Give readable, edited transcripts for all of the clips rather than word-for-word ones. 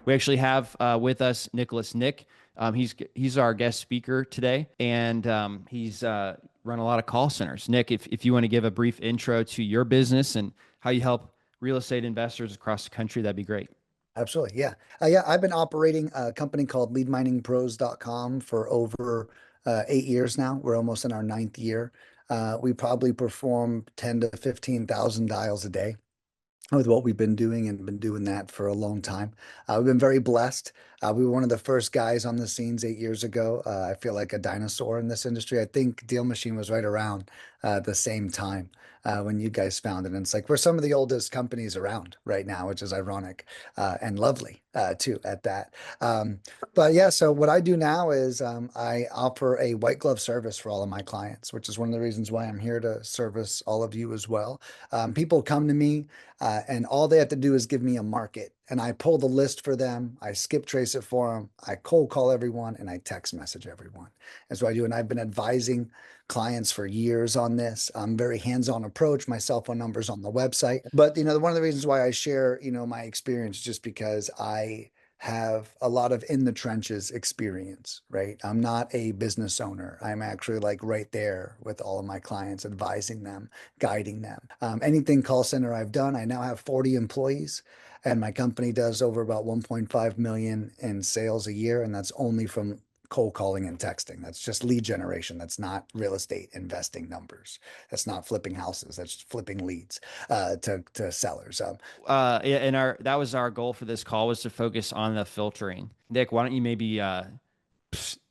We actually have with us Nick. He's our guest speaker today, and he's run a lot of call centers. Nick, if you want to give a brief intro to your business and how you help real estate investors across the country, that'd be great. Absolutely. Yeah. Yeah. I've been operating a company called leadminingpros.com for over 8 years now. We're almost in our ninth year. We probably perform 10 to 15,000 dials a day with what we've been doing and been doing that for a long time. We've been very blessed. We were one of the first guys on the scenes 8 years ago. I feel like a dinosaur in this industry. I think DealMachine was right around the same time when you guys founded. And it's like we're some of the oldest companies around right now, which is ironic and lovely too at that. Um, but yeah, so what I do now is I offer a white glove service for all of my clients, which is one of the reasons why I'm here to service all of you as well. People come to me and all they have to do is give me a market, and I pull the list for them. I skip trace it for them. I cold call everyone, and I text message everyone. That's what I do. And I've been advising clients for years on this. I'm very hands-on approach. My cell phone number's on the website. But one of the reasons why I share, my experience just because I have a lot of in the trenches experience, right? I'm not a business owner. I'm actually like right there with all of my clients, advising them, guiding them. Anything call center I've done, I now have 40 employees, and my company does over about 1.5 million in sales a year, and that's only from cold calling and texting. That's just lead generation. That's not real estate investing numbers. That's not flipping houses. That's flipping leads to sellers. And our that was our goal for this call was to focus on the filtering. Nick, why don't you maybe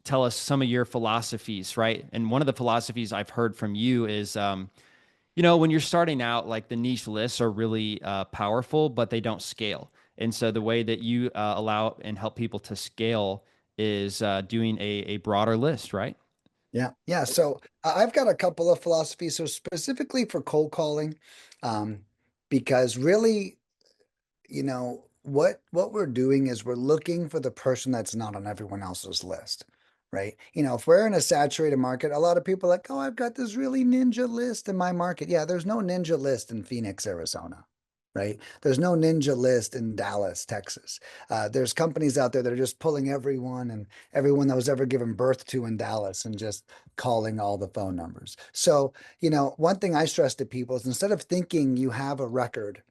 tell us some of your philosophies, right? And one of the philosophies I've heard from you is, when you're starting out, like the niche lists are really powerful, but they don't scale. And so the way that you allow and help people to scale is doing a broader list, right? Yeah, yeah. So I've got a couple of philosophies. So specifically for cold calling, um, because really, what we're doing is we're looking for the person that's not on everyone else's list, right? If we're in a saturated market, a lot of people are like, oh, I've got this really ninja list in my market. Yeah, there's no ninja list in Phoenix, Arizona. Right? There's no ninja list in Dallas, Texas. There's companies out there that are just pulling everyone and everyone that was ever given birth to in Dallas and just calling all the phone numbers. So, one thing I stress to people is instead of thinking you have a record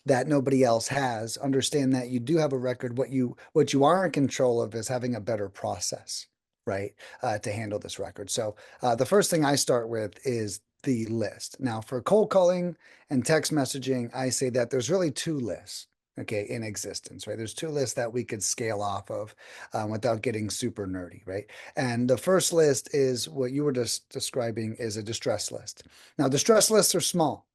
that nobody else has, understand that you do have a record. What you are in control of is having a better process, right, to handle this record. So the first thing I start with is the list. Now, for cold calling and text messaging, I say that there's really two lists. Okay, in existence, right? There's two lists that we could scale off of without getting super nerdy, right? And the first list is what you were just describing is a distress list. Now, distress lists are small.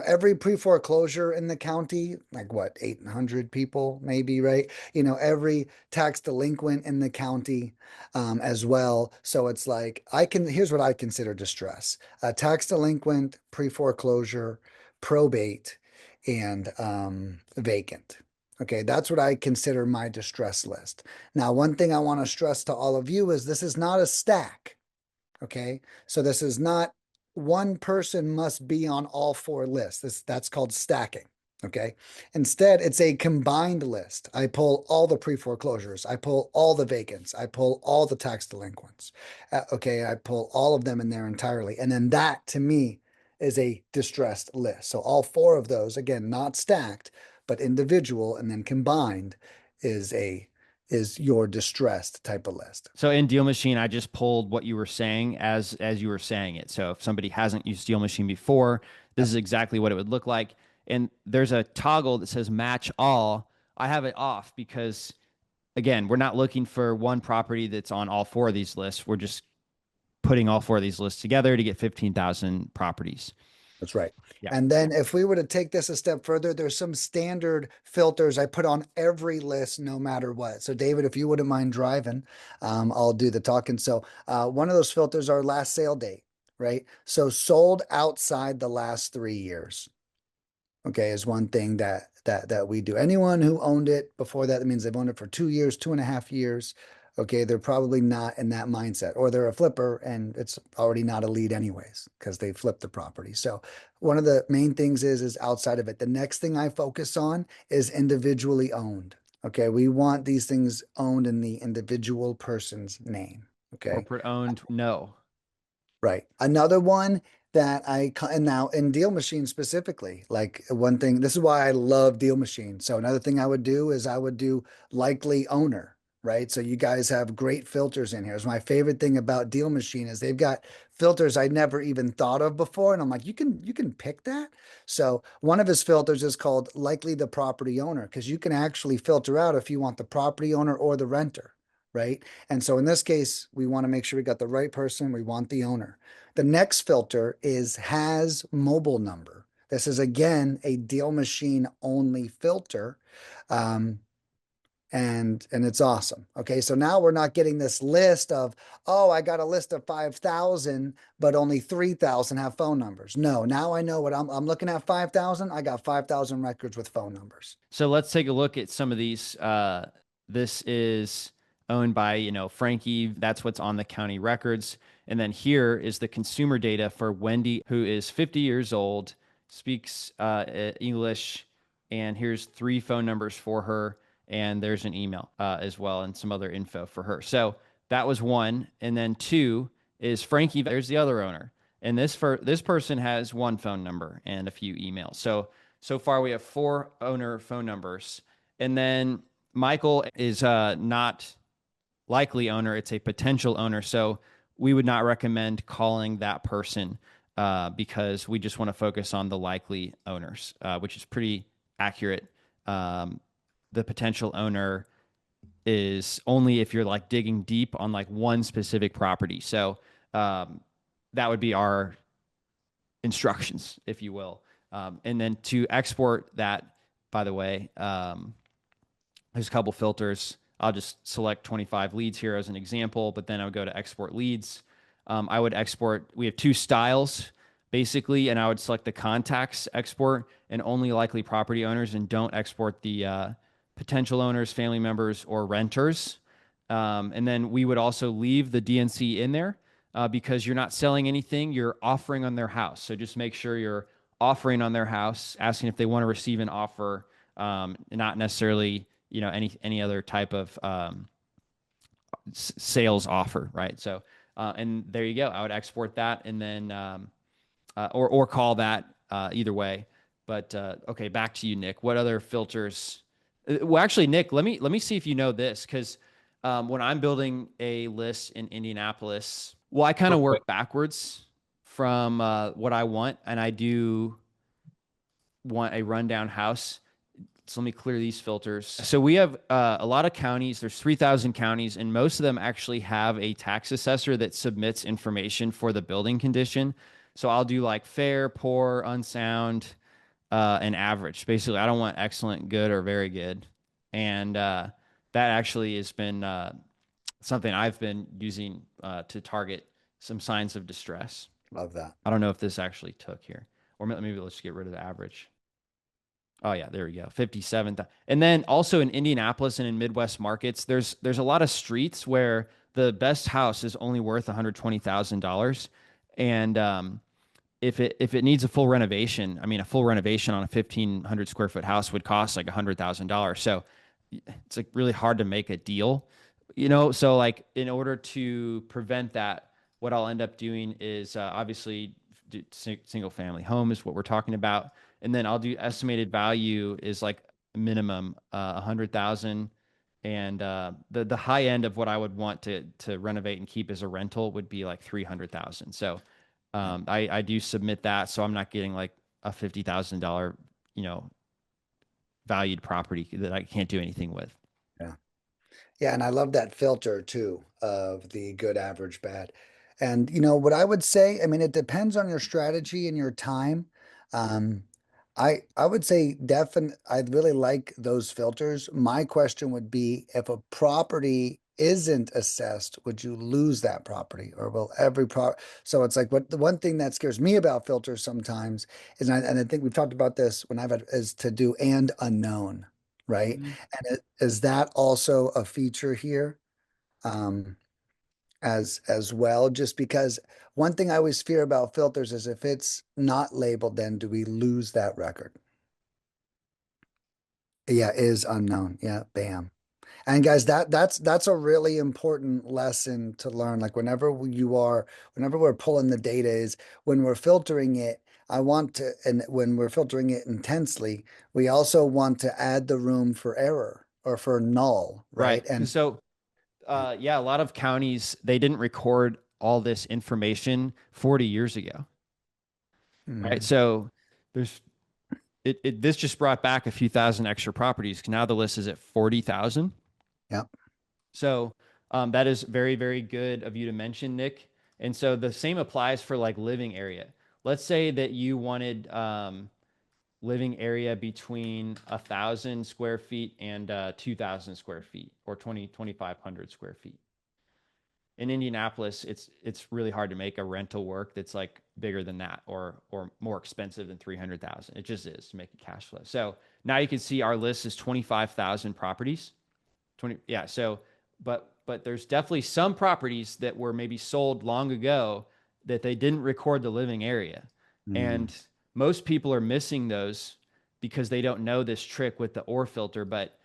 Every pre-foreclosure in the county, like what, 800 people maybe, right? Every tax delinquent in the county as well. So it's like, here's what I consider distress: tax delinquent, pre-foreclosure, probate, and vacant. Okay, that's what I consider my distress list. Now, one thing I want to stress to all of you is this is not a stack. Okay. So this is not one person must be on all four lists. That's called stacking. Okay. Instead, it's a combined list. I pull all the pre-foreclosures. I pull all the vacants. I pull all the tax delinquents. Okay. I pull all of them in there entirely. And then that to me is a distressed list. So all four of those, again, not stacked, but individual and then combined is a is your distressed type of list. So in Deal Machine, I just pulled what you were saying as you were saying it. So if somebody hasn't used Deal Machine before, this is exactly what it would look like. And there's a toggle that says match all. I have it off because again, we're not looking for one property that's on all four of these lists. We're just putting all four of these lists together to get 15,000 properties. That's right. Yeah. And then if we were to take this a step further, there's some standard filters I put on every list, no matter what. So, David, if you wouldn't mind driving, I'll do the talking. So, one of those filters are last sale date, right? So, sold outside the last 3 years. Okay, is one thing that we do. Anyone who owned it before that, that means they've owned it for 2 years, 2.5 years. Okay, they're probably not in that mindset, or they're a flipper and it's already not a lead anyways because they flipped the property. So one of the main things is outside of it. The next thing I focus on is individually owned. Okay, we want these things owned in the individual person's name. Okay. Corporate owned, no. Right. Another one that and now in Deal Machine specifically, like one thing, this is why I love Deal Machine. So another thing I would do is I would do likely owner, right? So you guys have great filters in here. It's my favorite thing about Deal Machine is they've got filters I never even thought of before. And I'm like, you can pick that. So one of his filters is called likely the property owner, because you can actually filter out if you want the property owner or the renter, right? And so in this case, we want to make sure we got the right person. We want the owner. The next filter is has mobile number. This is again a Deal Machine only filter. Um, and it's awesome. Okay, so now we're not getting this list of, oh, I got a list of 5,000, but only 3,000 have phone numbers. No, now I know what I'm looking at 5,000. I got 5,000 records with phone numbers. So let's take a look at some of these. This is owned by, Frankie. That's what's on the county records. And then here is the consumer data for Wendy, who is 50 years old, speaks English, and here's 3 phone numbers for her, and there's an email as well, and some other info for her. So that was one, and then 2 is Frankie. There's the other owner, and this person has 1 phone number and a few emails. So far, we have 4 owner phone numbers. And then Michael is not likely owner, it's a potential owner. So we would not recommend calling that person because we just want to focus on the likely owners, which is pretty accurate. The potential owner is only if you're like digging deep on like one specific property. So that would be our instructions, if you will. And then to export that, by the way, there's a couple filters. I'll just select 25 leads here as an example, but then I would go to export leads. I would export, we have 2 styles basically, and I would select the contacts export and only likely property owners, and don't export the potential owners, family members, or renters. And then we would also leave the DNC in there because you're not selling anything, you're offering on their house. So just make sure you're offering on their house, asking if they want to receive an offer, not necessarily any other type of sales offer, right? So and there you go. I would export that and then or call that either way. But okay, back to you, Nick. What other filters? Well, actually, Nick, let me see if you know this because when I'm building a list in Indianapolis, well, I kind of work backwards from what I want, and I do want a rundown house. So let me clear these filters. So we have a lot of counties. There's 3,000 counties, and most of them actually have a tax assessor that submits information for the building condition. So I'll do like fair, poor, unsound, and average. Basically, I don't want excellent, good, or very good. And that actually has been something I've been using to target some signs of distress. Love that. I don't know if this actually took here, or maybe let's get rid of the average. Oh yeah, there we go. 57. And then also in Indianapolis and in Midwest markets, there's a lot of streets where the best house is only worth $120,000. And if it needs a full renovation, I mean a full renovation on a 1,500 square foot house would cost like $100,000. So it's like really hard to make a deal, So like in order to prevent that, what I'll end up doing is obviously single family home is what we're talking about, and then I'll do estimated value is like minimum 100,000, and the high end of what I would want to renovate and keep as a rental would be like 300,000. So I do submit that, so I'm not getting like a $50,000 valued property that I can't do anything with. Yeah. Yeah, and I love that filter too of the good, average, bad. And what I would say, I mean, it depends on your strategy and your time. Um, I would say definitely I'd really like those filters. My question would be if a property isn't assessed, would you lose that property or will every so it's like what the one thing that scares me about filters sometimes is and I think we've talked about this when I've had is to do and unknown, right? Mhm. And is that also a feature here um, as well? Just because one thing I always fear about filters is if it's not labeled, then do we lose that record? Yeah, is unknown. Yeah, bam. And guys, that's a really important lesson to learn. Like whenever we're pulling the data is when we're filtering it, and when we're filtering it intensely, we also want to add the room for error or for null, Right. right? And So, yeah, a lot of counties, they didn't record all this information 40 years ago. Right. mm, So there's this just brought back a few thousand extra properties. Now the list is at 40,000. yeah, So that is very, very good of you to mention, Nick. And so the same applies for like living area. Let's say that you wanted living area between 1,000 square feet and 2,000 square feet or 2,500 square feet. In Indianapolis, it's really hard to make a rental work that's like bigger than that or more expensive than 300,000. It just is to make a cash flow. So now you can see our list is 25,000 properties. 20, yeah. So, but there's definitely some properties that were maybe sold long ago that they didn't record the living area. mm, And most people are missing those because they don't know this trick with the OR filter. But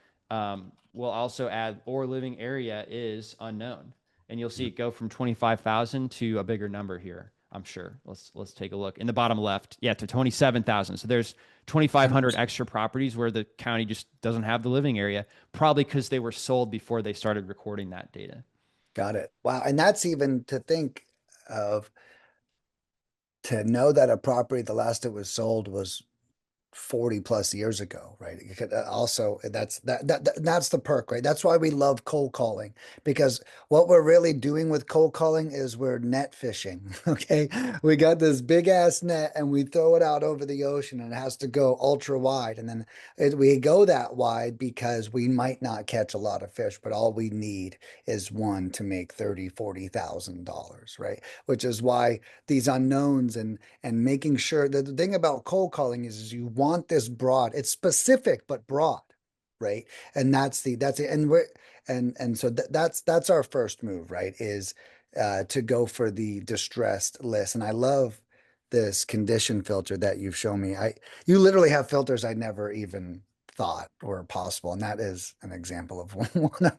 we'll also add OR living area is unknown. And you'll see yeah. it go from 25,000 to a bigger number here. I'm sure. Let's take a look in the bottom left. Yeah, to 27,000. So there's 2,500 extra properties where the county just doesn't have the living area, probably because they were sold before they started recording that data. Got it. Wow. And that's even to think of to know that a property, the last it was sold was 40 plus years ago, right? You could also that's the perk, right? That's why we love cold calling because what we're really doing with cold calling is we're net fishing, okay? We got this big ass net and we throw it out over the ocean and it has to go ultra wide. And then we go that wide because we might not catch a lot of fish, but all we need is one to make 30, $40,000, right? Which is why these unknowns and making sure that the thing about cold calling is you want this broad. It's specific but broad, right? And that's it. And we're and so that's our first move, right? Is to go for the distressed list. And I love this condition filter that you've shown me. You literally have filters I never even thought were possible, and that is an example of one of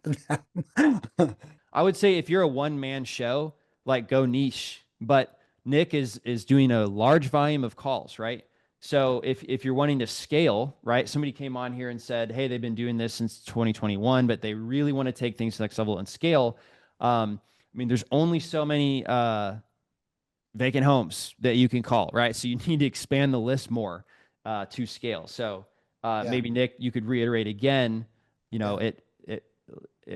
them. I would say if you're a one man show, like go niche. But Nick is doing a large volume of calls, right? So if you're wanting to scale, right? Somebody came on here and said, hey, they've been doing this since 2021, but they really want to take things to the next level and scale. I mean, there's only so many vacant homes that you can call, right? So you need to expand the list more to scale. So Yeah, maybe Nick, you could reiterate again, yeah. it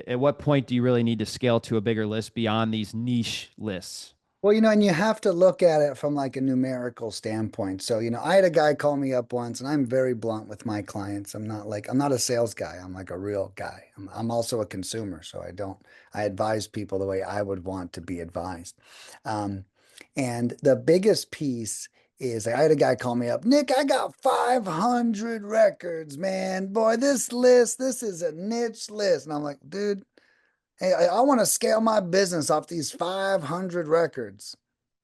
at what point do you really need to scale to a bigger list beyond these niche lists? Well, and you have to look at it from like a numerical standpoint. So, I had a guy call me up once, and I'm very blunt with my clients. I'm not a sales guy. I'm like a real guy. I'm also a consumer. So I advise people the way I would want to be advised. Um, and the biggest piece is I had a guy call me up, Nick, I got 500 records, man. Boy, this is a niche list. And I'm like, dude, hey, I want to scale my business off these 500 records.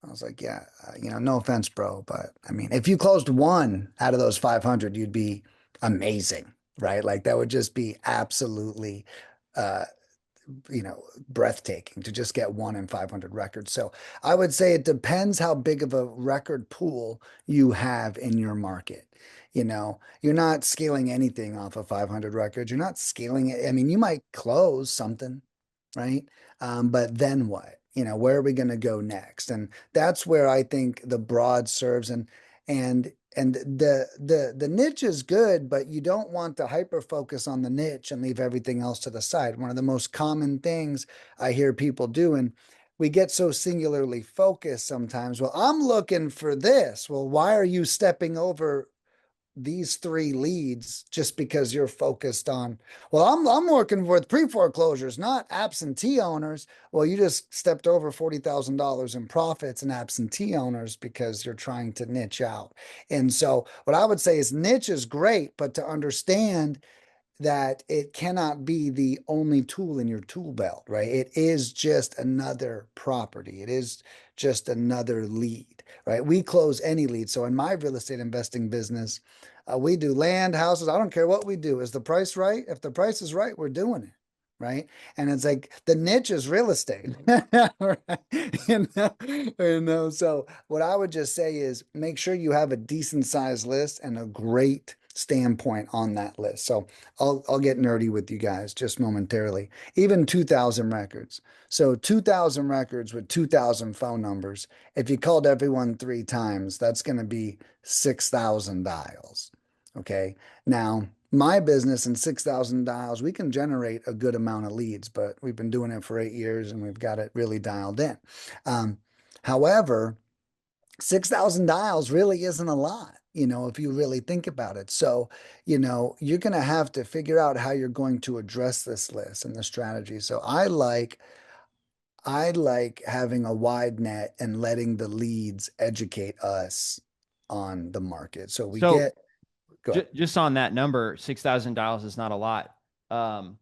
I was like, yeah, no offense, bro, but I mean, if you closed one out of those 500, you'd be amazing, right? Like that would just be absolutely, uh, you know, breathtaking to just get one in 500 records. So I would say it depends how big of a record pool you have in your market. You're not scaling anything off of 500 records. You're not scaling it. I mean, you might close something, right? But then what? Where are we going to go next? And that's where I think the broad serves and the niche is good, but you don't want to hyper focus on the niche and leave everything else to the side. One of the most common things I hear people do, and we get so singularly focused sometimes. Well, I'm looking for this. Well, why are you stepping over these three leads just because you're focused on, well, I'm working with pre-foreclosures, not absentee owners. Well, you just stepped over $40,000 in profits in absentee owners because you're trying to niche out. And so what I would say is niche is great, but to understand that it cannot be the only tool in your tool belt, right? It is just another property. It is just another lead, right? We close any lead. So in my real estate investing business, We do land, houses. I don't care what we do. Is the price right? If the price is right, we're doing it. Right. And it's like the niche is real estate. Right? So what I would just say is make sure you have a decent sized list and a great standpoint on that list. So I'll get nerdy with you guys just momentarily. Even 2,000 records. So 2,000 records with 2,000 phone numbers. If you called everyone 3 times, that's going to be 6,000 dials. Okay. Now, my business in 6,000 dials, we can generate a good amount of leads, but we've been doing it for 8 years and we've got it really dialed in. Um, However, 6,000 dials really isn't a lot, if you really think about it. So, you're going to have to figure out how you're going to address this list and the strategy. So I like having a wide net and letting the leads educate us on the market. So we So get, go ahead. just on that number, 6,000 dials is not a lot. Um,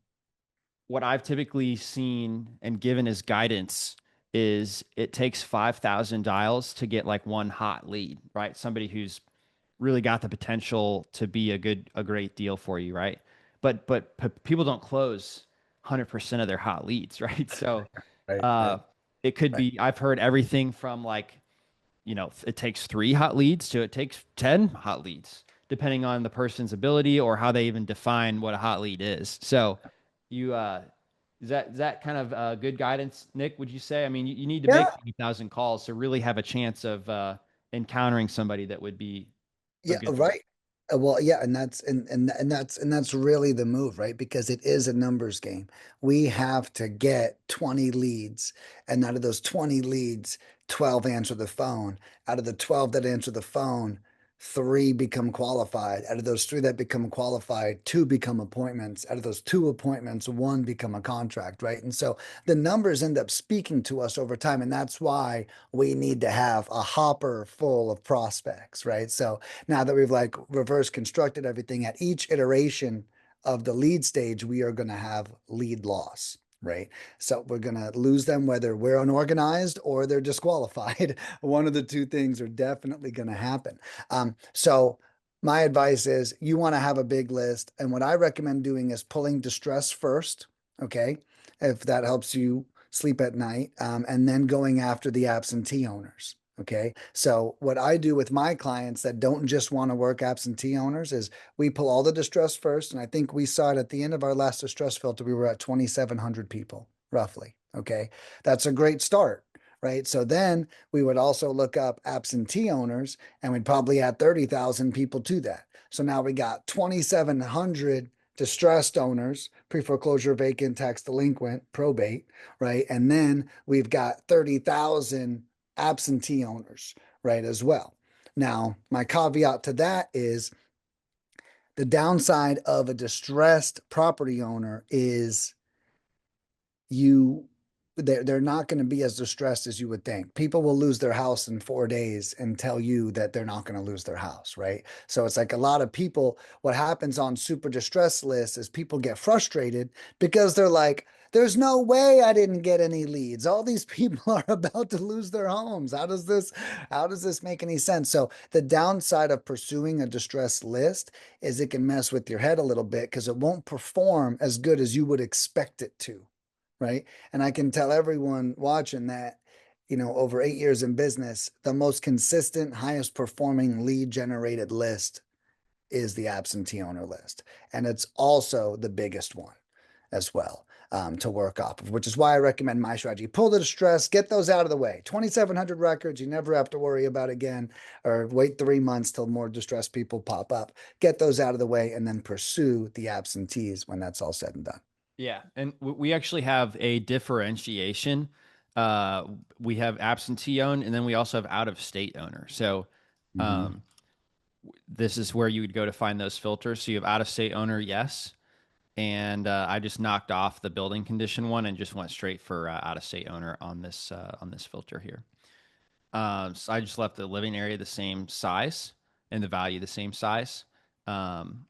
what I've typically seen and given as guidance is it takes 5,000 dials to get like one hot lead, right? Somebody who's really got the potential to be a great deal for you, right? But people don't close 100% of their hot leads, right? So Right, uh, right, it could right. be, I've heard everything from like, it takes 3 hot leads to it takes 10 hot leads, depending on the person's ability or how they even define what a hot lead is. So you, is that kind of good guidance, Nick? Would you say? I mean, you need to make Yeah, 5,000 calls to really have a chance of encountering somebody that would be a yeah, good fit. right. Well, yeah, and that's really the move, right? Because it is a numbers game. We have to get 20 leads, and out of those 20 leads, 12 answer the phone. Out of the 12 that answer the phone, three become qualified. Out of those three that become qualified, two become appointments. Out of those two appointments, one become a contract, right? And so the numbers end up speaking to us over time, and that's why we need to have a hopper full of prospects, right? So now that we've like reverse constructed everything at each iteration of the lead stage, we are going to have lead loss. Right. So we're going to lose them whether we're unorganized or they're disqualified. One of the two things are definitely going to happen. So my advice is you want to have a big list. And what I recommend doing is pulling distress first. Okay. If that helps you sleep at night, and then going after the absentee owners. Okay. So what I do with my clients that don't just want to work absentee owners is we pull all the distress first. And I think we saw it at the end of our last distress filter. We were at 2,700 people roughly. Okay. That's a great start. Right. So then we would also look up absentee owners and we'd probably add 30,000 people to that. So now we got 2,700 distressed owners, pre foreclosure, vacant, tax delinquent, probate. Right. And then we've got 30,000 absentee owners, right, as well. Now, my caveat to that is the downside of a distressed property owner is you they're not going to be as distressed as you would think. People will lose their house in 4 days and tell you that they're not going to lose their house, right? So it's like a lot of people, what happens on super distress lists is people get frustrated because they're like, there's no way I didn't get any leads. All these people are about to lose their homes. How does this make any sense? So the downside of pursuing a distress list is it can mess with your head a little bit because it won't perform as good as you would expect it to, right? And I can tell everyone watching that, over 8 years in business, the most consistent, highest performing lead generated list is the absentee owner list. And it's also the biggest one as well, to work off of, which is why I recommend my strategy. Pull the distress, get those out of the way. 2,700 records, you never have to worry about again, or wait 3 months till more distressed people pop up. Get those out of the way and then pursue the absentees when that's all said and done. Yeah, and we actually have a differentiation. Uh, we have absentee owned, and then we also have out of state owner. So Mhm. um, this is where you would go to find those filters. So you have out of state owner, yes, and I just knocked off the building condition one and just went straight for out of state owner on this filter here. So I just left the living area the same size and the value the same size. Um,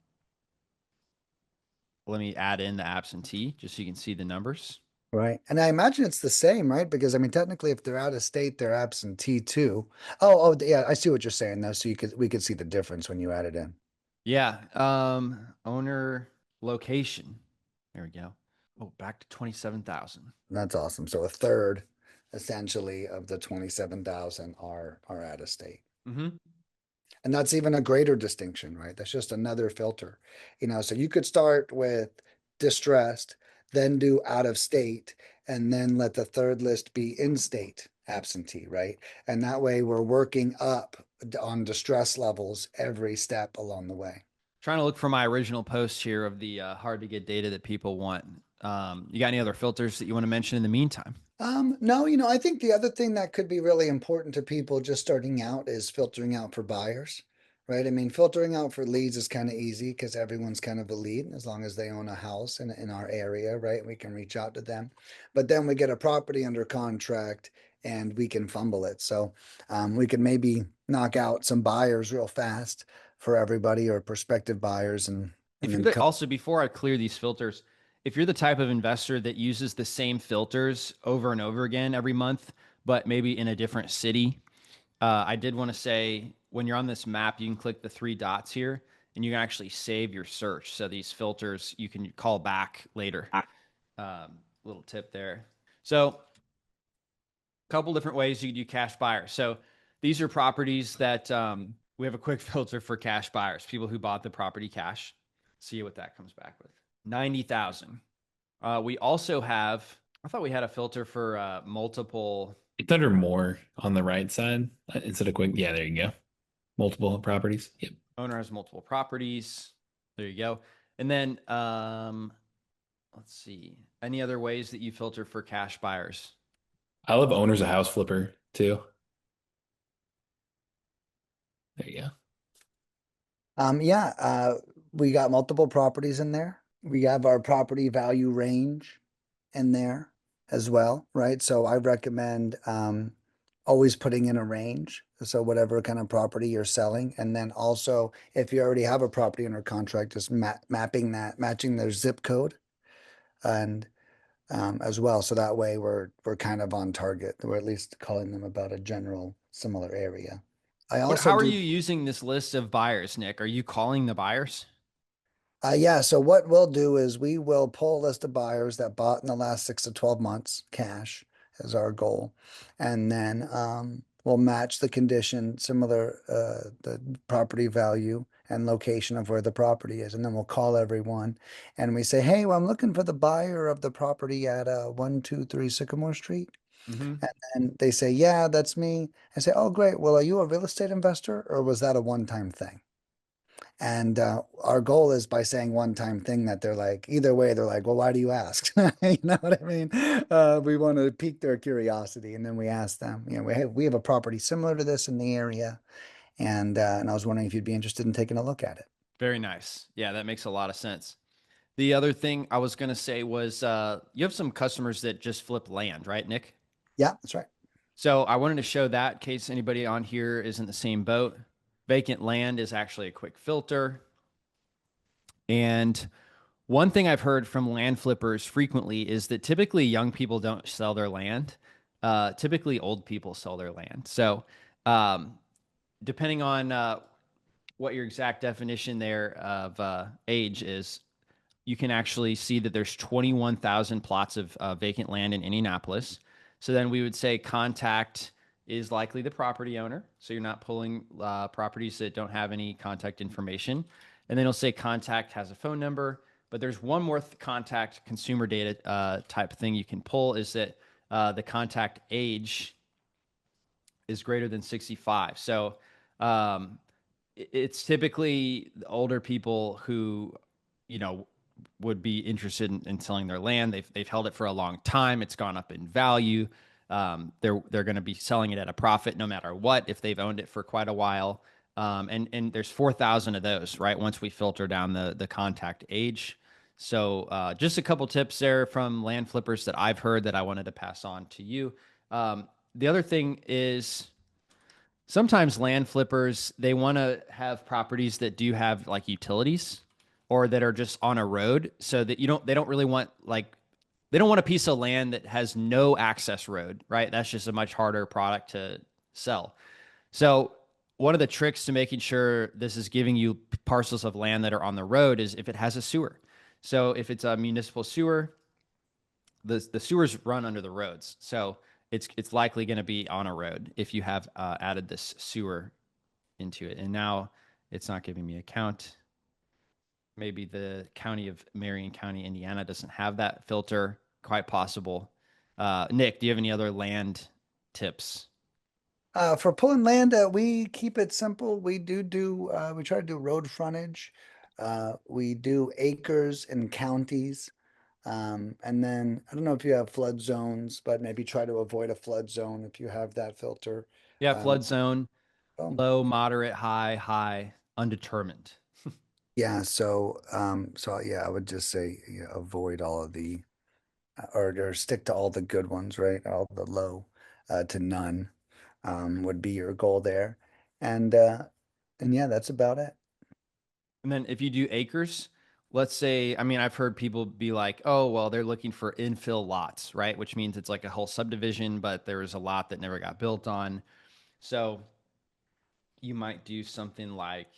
Let me add in the absentee just so you can see the numbers. Right. And I imagine it's the same, right? Because I mean, technically, if they're out of state, they're absentee too. Oh, yeah, I see what you're saying though. So we could see the difference when you add it in. Yeah. Owner location. There we go. Oh, back to 27,000. That's awesome. So a third, essentially, of the 27,000 are out of state. Mm-hmm. And that's even a greater distinction, right? That's just another filter. So you could start with distressed, then do out of state, and then let the third list be in state absentee, right? And that way we're working up on distress levels every step along the way. Trying to look for my original post here of the hard to get data that people want. You got any other filters that you want to mention in the meantime? No, I think the other thing that could be really important to people just starting out is filtering out for buyers, right? I mean, filtering out for leads is kind of easy because everyone's kind of a lead as long as they own a house in our area, right? We can reach out to them. But then we get a property under contract and we can fumble it. So we can maybe knock out some buyers real fast for everybody or prospective buyers and If you're then cut. also, before I clear these filters, if you're the type of investor that uses the same filters over and over again every month, but maybe in a different city, I did want to say when you're on this map, you can click the three dots here and you can actually save your search. So these filters you can call back later. Little tip there. So, a couple different ways you can do cash buyers. So, these are properties that we have a quick filter for cash buyers, people who bought the property cash. See what that comes back with. 90,000. We also have, I thought we had a filter for multiple. It's under more on the right side instead of quick. Yeah, there you go. Multiple properties. Yep. Owner has multiple properties. There you go. And then let's see. Any other ways that you filter for cash buyers? I love owner's a house flipper too. There you go. Yeah, we got multiple properties in there. We have our property value range in there as well, right? So I recommend always putting in a range. So whatever kind of property you're selling, and then also if you already have a property under contract, just mapping that, matching their zip code, and as well. So that way we're kind of on target. We're at least calling them about a general similar area. I What? also How are do. you using this list of buyers, Nick? Are you calling the buyers? Yeah, so what we'll do is we will pull a list of buyers that bought in the last 6 to 12 months, cash is our goal. And then we'll match the condition, similar the property value and location of where the property is. And then we'll call everyone and we say, hey, well, I'm looking for the buyer of the property at 123 Sycamore Street. Mm-hmm. And they say, yeah, that's me. I say, oh, great. Well, are you a real estate investor or was that a one-time thing? And our goal is by saying one time thing that they're like, either way, they're like, well, why do you ask? You know what I mean? We want to pique their curiosity. And then we ask them, we have a property similar to this in the area. And I was wondering if you'd be interested in taking a look at it. Very nice. Yeah, that makes a lot of sense. The other thing I was going to say was you have some customers that just flip land, right, Nick? Yeah, that's right. So I wanted to show that in case anybody on here is in the same boat. Vacant land is actually a quick filter. And one thing I've heard from land flippers frequently is that typically young people don't sell their land. Typically old people sell their land. So um, depending on what your exact definition there of age is, you can actually see that there's 21,000 plots of vacant land in Indianapolis. So then we would say contact is likely the property owner. So you're not pulling properties that don't have any contact information. And then it'll say contact has a phone number. But there's one more contact consumer data type thing you can pull is that the contact age is greater than 65. So um, it's typically the older people who, you know, would be interested in selling their land. They've held it for a long time. It's gone up in value. They're going to be selling it at a profit no matter what if they've owned it for quite a while. And there's 4,000 of those, right? Once we filter down the contact age. So just a couple tips there from land flippers that I've heard that I wanted to pass on to you. The other thing is sometimes land flippers, they want to have properties that do have like utilities or that are just on a road so that they don't really want like they don't want a piece of land that has no access road, right? That's just a much harder product to sell. So one of the tricks to making sure this is giving you parcels of land that are on the road is if it has a sewer. So if it's a municipal sewer, the sewers run under the roads. So it's likely going to be on a road if you have added this sewer into it. And now it's not giving me a count. Maybe the county of Marion County, Indiana doesn't have that filter. Quite possible. Nick, do you have any other land tips? For pulling land, we keep it simple. We we try to do road frontage. We do acres and counties. And then I don't know if you have flood zones, but maybe try to avoid a flood zone if you have that filter. Yeah, Um, flood zone, oh, low, moderate, high, undetermined. yeah. So yeah, I would just say avoid all of the, or stick to all the good ones, right? All the low, to none, would be your goal there. And, uh, and yeah, that's about it. And then if you do acres, let's say, I mean, I've heard people be like, oh, well, they're looking for infill lots, right? Which means it's like a whole subdivision, but there was a lot that never got built on. So you might do something like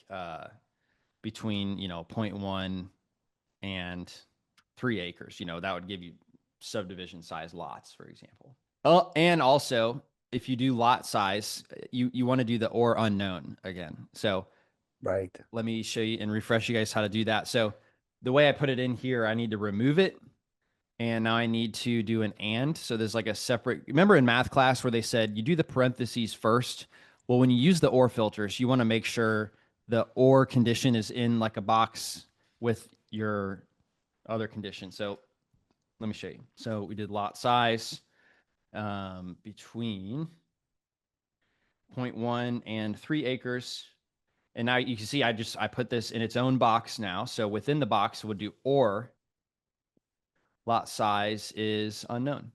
between, you know, 0.1 and 3 acres. You know, that would give you subdivision size lots, for example. And also, if you do lot size, you want to do the or unknown again. So Right. let me show you and refresh you guys how to do that. So the way I put it in here, I need to remove it. And now I need to do an and. So there's like a separate, remember in math class where they said you do the parentheses first? Well, when you use the or filters, you want to make sure the or condition is in like a box with your other condition. So let me show you. So we did lot size between 0.1 and 3 acres. And now you can see I put this in its own box now. So within the box, we'll do or lot size is unknown.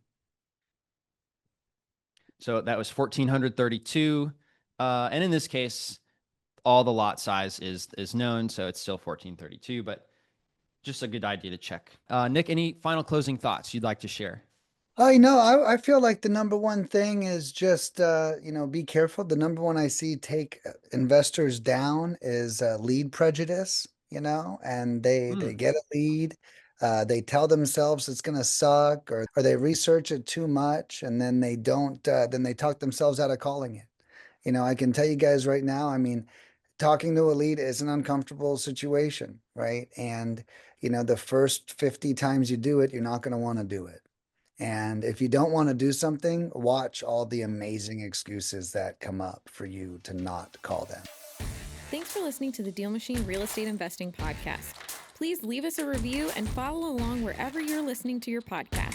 So that was 1,432. And in this case, all the lot size is known. So it's still 1,432, but just a good idea to check. Nick, any final closing thoughts you'd like to share? Oh, I feel like the number one thing is just, be careful. The number one I see take investors down is lead prejudice, and they Hmm. get a lead. They tell themselves it's going to suck, or they research it too much, and then they don't, then they talk themselves out of calling it. I can tell you guys right now, I mean, talking to a lead is an uncomfortable situation, right? And, the first 50 times you do it, you're not going to want to do it. And if you don't want to do something, watch all the amazing excuses that come up for you to not call them. Thanks for listening to the DealMachine Real Estate Investing Podcast. Please leave us a review and follow along wherever you're listening to your podcast.